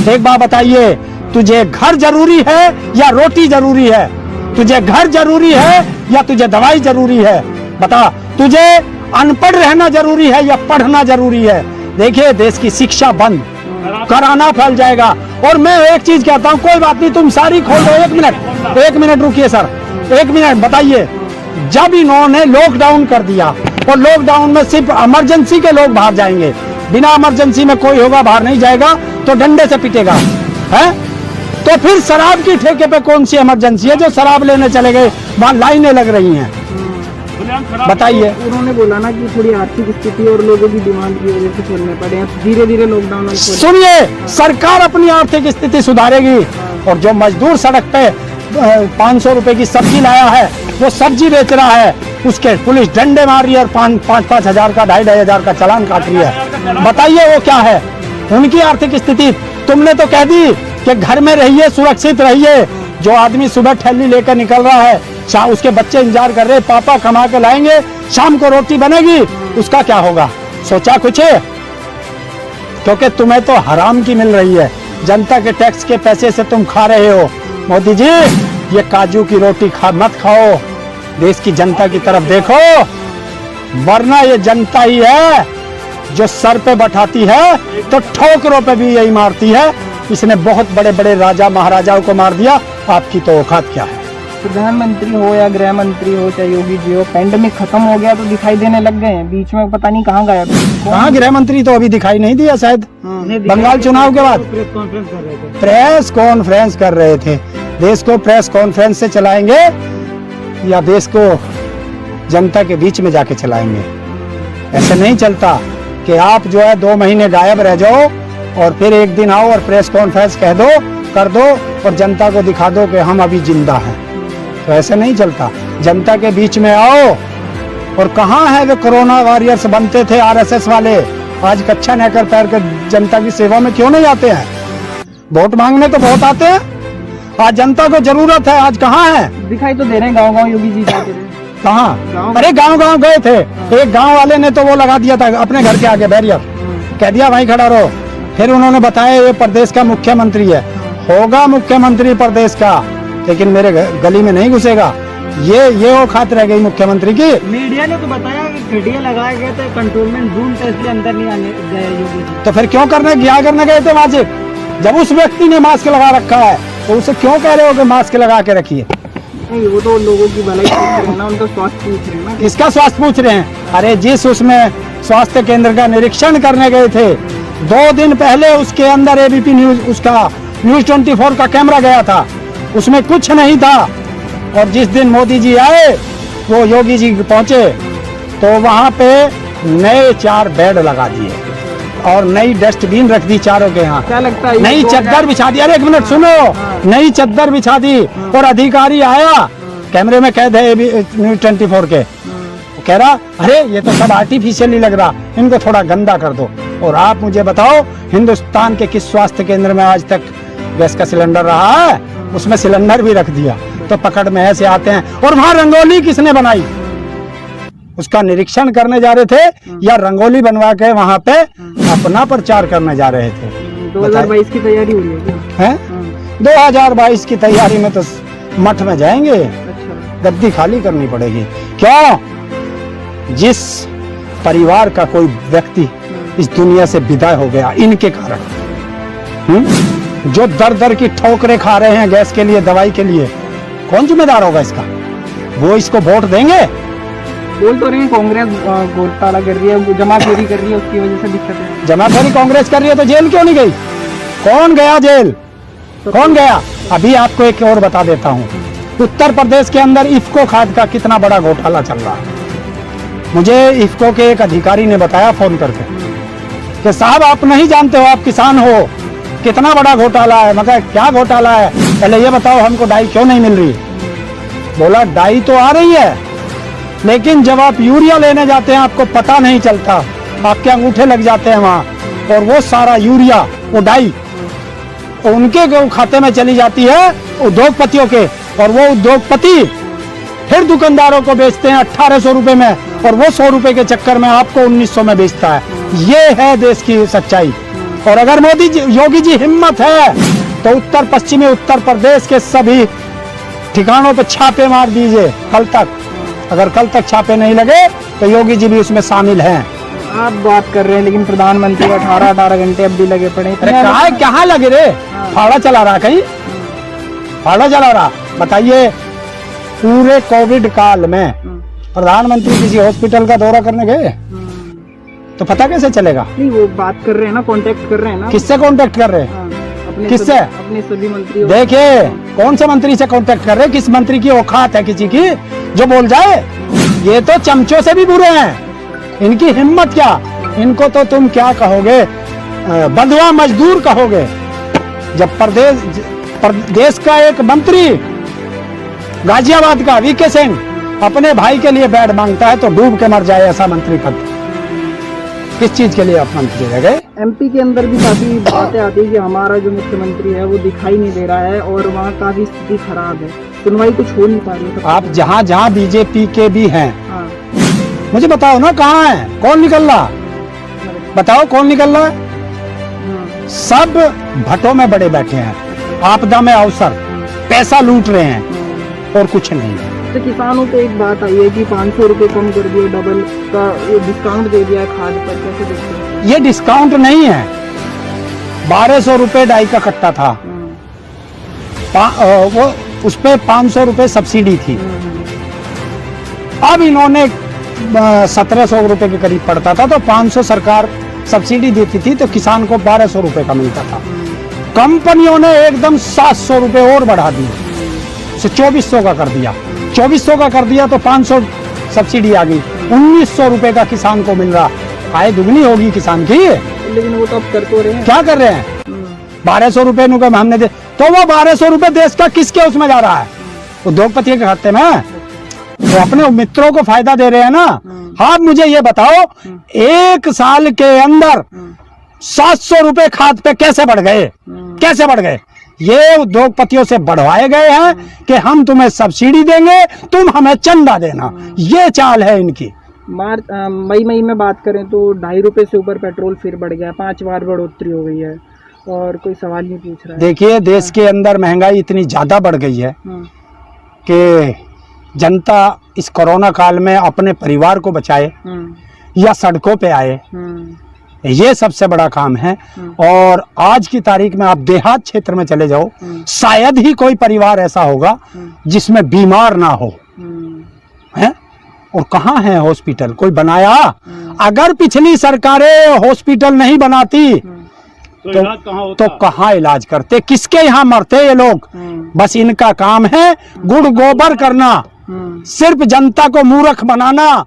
एक बात बताइए, तुझे घर जरूरी है या रोटी जरूरी है? तुझे घर जरूरी है या तुझे दवाई जरूरी है? बता, तुझे अनपढ़ रहना जरूरी है या पढ़ना जरूरी है? देखिए, देश की शिक्षा बंद कराना फैल जाएगा। और मैं एक चीज कहता हूँ, कोई बात नहीं, तुम सारी खोल दो। एक मिनट रुकिए सर, एक मिनट। बताइए, जब इन्होंने लॉकडाउन कर दिया और लॉकडाउन में सिर्फ इमरजेंसी के लोग बाहर जाएंगे, बिना इमरजेंसी में कोई होगा बाहर नहीं जाएगा तो डंडे से पिटेगा, है? तो फिर शराब की ठेके पे कौन सी इमरजेंसी है? जो शराब लेने चले गए वहां लाइनें लग रही हैं। बताइए। उन्होंने बोला ना कि थोड़ी आर्थिक स्थिति और लोगों की डिमांड की वजह से खोलने पड़े, धीरे धीरे लॉकडाउन। सुनिए, सरकार अपनी आर्थिक स्थिति सुधारेगी और जो मजदूर सड़क पे 500 रुपए की सब्जी लाया है, वो सब्जी बेच रहा है, उसके पुलिस डंडे मार रही है और 5-5 हजार का 2,500 हजार का चालान काट रही है। बताइए वो क्या है उनकी आर्थिक स्थिति? तुमने तो कह दी कि घर में रहिए, सुरक्षित रहिए। जो आदमी सुबह ठेली लेकर निकल रहा है, उसके बच्चे इंतजार कर रहे, पापा कमा के लाएंगे, शाम को रोटी बनेगी, उसका क्या होगा? सोचा कुछ? क्योंकि तुम्हें तो हराम की मिल रही है, जनता के टैक्स के पैसे से तुम खा रहे हो। मोदी जी, ये काजू की रोटी मत खाओ, देश की जनता की तरफ देखो, वरना ये जनता ही है जो सर पे बैठाती है तो ठोकरों पे भी यही मारती है। इसने बहुत बड़े बड़े राजा महाराजाओं को मार दिया, आपकी तो औकात क्या है? प्रधानमंत्री हो या गृह मंत्री हो, चाहे योगी जी हो, पेंडेमिक खत्म हो गया तो दिखाई देने लग गए हैं, बीच में पता नहीं कहाँ गायब। कहाँ गृह मंत्री तो अभी दिखाई नहीं दिया शायद, बंगाल चुनाव के बाद प्रेस कॉन्फ्रेंस कर रहे थे। देश को प्रेस कॉन्फ्रेंस से चलाएंगे या देश को जनता के बीच में जाके चलाएंगे? ऐसे नहीं चलता कि आप जो है 2 महीने गायब रह जाओ और फिर एक दिन आओ और प्रेस कॉन्फ्रेंस कह दो, कर दो और जनता को दिखा दो कि हम अभी जिंदा हैं। तो ऐसे नहीं चलता, जनता के बीच में आओ। और कहाँ है वे कोरोना वॉरियर्स बनते थे आरएसएस वाले, आज कच्छा नहकर पैर के जनता की सेवा में क्यों नहीं आते हैं? वोट मांगने तो बहुत आते हैं, आज जनता को जरूरत है, आज कहाँ है? दिखाई तो दे रहे हैं गाँव-गाँव योगी जी जाते रहे। कहाँ? अरे गांव-गांव गए थे, एक गांव वाले ने तो वो लगा दिया था अपने घर के आगे बैरियर, कह दिया वहीं खड़ा रहो। फिर उन्होंने बताया ये प्रदेश का मुख्यमंत्री है, होगा मुख्यमंत्री प्रदेश का, लेकिन मेरे गली में नहीं घुसेगा। ये औकात रह गई मुख्यमंत्री की। मीडिया ने तो बताया कि खटिया लगाए गए थे कंट्रोलमेंट जोन, तो इसलिए अंदर नहीं आने गए योगी जी। तो फिर क्यों करने गए थे वहां? जब उस व्यक्ति ने मास्क लगा रखा है तो उसे क्यों कह रहे हो कि मास्क लगा के रखिए? नहीं, वो तो लोगों की भलाई पूछ रहे हैं ना, उनका स्वास्थ्य पूछ रहे हैं ना। किसका स्वास्थ्य पूछ रहे हैं? अरे जिस उसमें स्वास्थ्य केंद्र का निरीक्षण करने गए थे, 2 दिन पहले उसके अंदर एबीपी न्यूज, उसका न्यूज 24 का कैमरा गया था, उसमें कुछ नहीं था। और जिस दिन मोदी जी आए, वो योगी जी पहुंचे तो वहां पे नए 4 बेड लगा दिए और नई डस्टबिन रख दी चारों के यहाँ। क्या लगता है? नई चादर बिछा दी। अरे एक मिनट सुनो, नई चादर बिछा दी और अधिकारी आया, कैमरे में कैद है न्यूज 24 के, कह रहा अरे ये तो सब आर्टिफिशियली लग रहा, इनको थोड़ा गंदा कर दो। और आप मुझे बताओ, हिंदुस्तान के किस स्वास्थ्य केंद्र में आज तक गैस का सिलेंडर रहा है? उसमें सिलेंडर भी रख दिया तो पकड़ में ऐसे आते हैं। और वहां रंगोली किसने बनाई? उसका निरीक्षण करने जा रहे थे या रंगोली बनवा के वहां पे अपना प्रचार करने जा रहे थे? 2022 की तैयारी हो रही है? 2022 की तैयारी में तो मठ में जाएंगे। अच्छा। गद्दी खाली करनी पड़ेगी। क्यों? जिस परिवार का कोई व्यक्ति इस दुनिया से विदा हो गया इनके कारण, जो दर दर की ठोकरें खा रहे हैं गैस के लिए, दवाई के लिए, कौन जिम्मेदार होगा इसका? वो इसको वोट देंगे? बोल तो रही कांग्रेस घोटाला कर रही है, जमाखोरी कर रही है, उसकी वजह से दिक्कत है। जमाखोरी कांग्रेस कर रही है तो जेल क्यों नहीं गई? कौन गया जेल? कौन गया? अभी आपको एक और बता देता हूँ, उत्तर प्रदेश के अंदर इफ्को खाद का कितना बड़ा घोटाला चल रहा है। मुझे इफ्को के एक अधिकारी ने बताया फोन करके कि साहब आप नहीं जानते हो, आप किसान हो, कितना बड़ा घोटाला है। मगर क्या घोटाला है? पहले ये बताओ हमको डाई क्यों नहीं मिल रही? बोला डाई तो आ रही है, लेकिन जब आप यूरिया लेने जाते हैं आपको पता नहीं चलता, आपके अंगूठे लग जाते हैं वहां, और वो सारा यूरिया, वो डाई उनके खाते में चली जाती है उद्योगपतियों के, और वो उद्योगपति फिर दुकानदारों को बेचते हैं 1800 रुपए में, और वो 100 रुपए के चक्कर में आपको 1900 में बेचता है। ये है देश की सच्चाई। और अगर मोदी जी, योगी जी हिम्मत है तो उत्तर पश्चिमी उत्तर प्रदेश के सभी ठिकानों पे छापे मार दीजिए कल तक। अगर कल तक छापे नहीं लगे तो योगी जी भी उसमें शामिल हैं। आप बात कर रहे हैं लेकिन प्रधानमंत्री 18 घंटे अब भी लगे पड़े। अरे कहाँ लगे रे? फाड़ा चला रहा कहीं, फाड़ा चला रहा। बताइए, पूरे कोविड काल में प्रधानमंत्री किसी हॉस्पिटल का दौरा करने गए तो पता कैसे चलेगा? नहीं, वो बात कर रहे हैं ना, कांटेक्ट कर रहे हैं ना। किससे कांटेक्ट कर रहे हैं? किससे? अपने सभी मंत्री। देखिए, कौन से मंत्री से कांटेक्ट कर रहे हैं? किस मंत्री की औकात है किसी की जो बोल जाए? ये तो चमचों से भी बुरे हैं। इनकी हिम्मत क्या? इनको तो तुम क्या कहोगे, बंधुआ मजदूर कहोगे। जब प्रदेश का एक मंत्री गाजियाबाद का वीके सिंह अपने भाई के लिए बेड मांगता है तो डूब के मर जाए ऐसा मंत्री पद। किस चीज के लिए आप मंत्री रह गए? एमपी के अंदर भी काफी बातें आती है कि हमारा जो मुख्यमंत्री है वो दिखाई नहीं दे रहा है और वहाँ काफी स्थिति खराब है, सुनवाई कुछ हो नहीं पा रही है। आप जहाँ जहाँ बीजेपी के भी हैं, हाँ। मुझे बताओ ना, कहाँ है? कौन निकल रहा? बताओ कौन निकल रहा है? सब भट्टों में बड़े बैठे हैं, आपदा में अवसर, पैसा लूट रहे हैं और कुछ नहीं। तो किसानों पे एक बात आई है कि 500 रुपए कम कर दिए, डबल का डिस्काउंट दे दिया है खाद पर, कैसे देखते हैं? ये डिस्काउंट नहीं है। 1200 रुपए डाई का कट्टा था, वो उस पे 500 रुपए सब्सिडी थी। अब इन्होंने 1700 रुपए के करीब पड़ता था तो 500 सरकार सब्सिडी देती थी तो किसान को 1200 रुपए का मिलता था। कंपनियों ने एकदम 700 रुपए और बढ़ा दिए, 2400 का कर दिया। 2400 का कर दिया तो 500 सब्सिडी आ गई, 1900 रुपए का किसान को मिल रहा। आय दुगनी होगी किसान की। लेकिन वो तो अब कर तो रहे हैं। क्या कर रहे हैं? 1200 रुपए हमने दे तो वो 1200 रुपए देश का किसके उसमें जा रहा है? उद्योगपति के खाते में। तो अपने मित्रों को फायदा दे रहे हैं ना। आप मुझे ये बताओ, एक साल के अंदर 700 रुपए खाद पे कैसे बढ़ गए? कैसे बढ़ गए? ये उद्योगपतियों से बढ़वाए गए हैं कि हम तुम्हें सब्सिडी देंगे, तुम हमें चंदा देना। ये चाल है इनकी। मई में बात करें तो 2.5 रुपए से ऊपर पेट्रोल फिर बढ़ गया, 5 बार बढ़ोतरी हो गई है और कोई सवाल नहीं पूछ रहा है। देखिए, देश के अंदर महंगाई इतनी ज्यादा बढ़ गई है कि जनता इस कोरोना काल में अपने परिवार को बचाए या सड़कों पे आए, ये सबसे बड़ा काम है। और आज की तारीख में आप देहात क्षेत्र में चले जाओ, शायद ही कोई परिवार ऐसा होगा जिसमें बीमार ना हो, है? और कहाँ है हॉस्पिटल? कोई बनाया? अगर पिछली सरकारें हॉस्पिटल नहीं बनाती तो कहाँ इलाज करते? किसके यहाँ मरते ये लोग? बस इनका काम है गुड़ गोबर करना, सिर्फ जनता को मूर्ख बनाना।